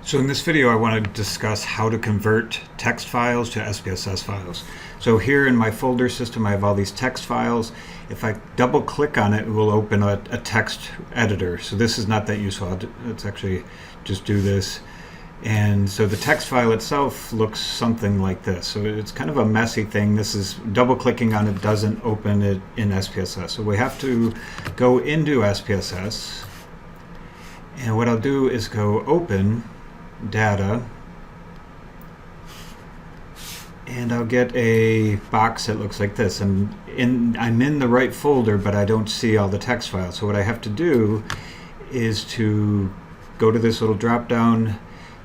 So in this video, I want to discuss how to convert text files to SPSS files. So here in my folder system, I have all these text files. If I double click on it, it will open a text editor. So this is not that useful. Let's actually just do this. And so the text file itself looks something like this. So it's kind of a messy thing. This is double clicking on it doesn't open it in SPSS. So we have to go into SPSS. And what I'll do is go open data, and I'll get a box that looks like this, and I'm in the right folder, but I don't see all the text files. So what I have to do is to go to this little drop down,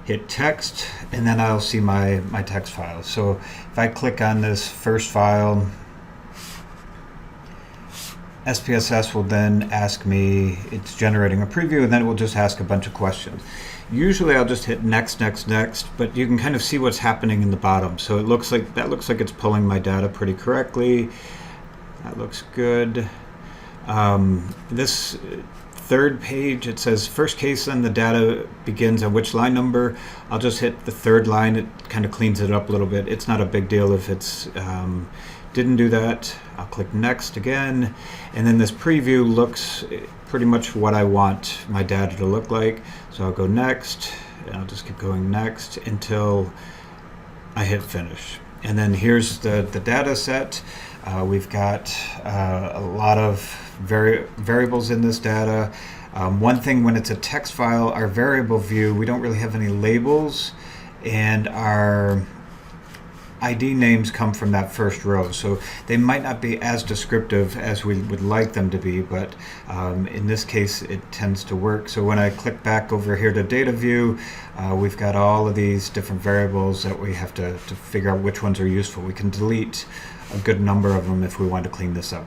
hit text, and then I'll see my text files. So if I click on this first file, SPSS will then ask me, it's generating a preview, and then it will just ask a bunch of questions. Usually I'll just hit next, next, next, but you can kind of see what's happening in the bottom. So it looks like it's pulling my data pretty correctly. That looks good. This third page, it says first case, and the data begins at which line number. I'll just hit the third line. It kind of cleans it up a little bit. It's not a big deal if it's didn't do that. I'll click next again, and then this preview looks pretty much what I want my data to look like. So I'll go next, and I'll just keep going next until I hit finish. And then here's the data set. We've got a lot of variables in this data. One thing, when it's a text file, our variable view, we don't really have any labels, and our ID names come from that first row, so they might not be as descriptive as we would like them to be, but in this case it tends to work. So when I click back over here to data view, we've got all of these different variables that we have to figure out which ones are useful. We can delete a good number of them if we want to clean this up.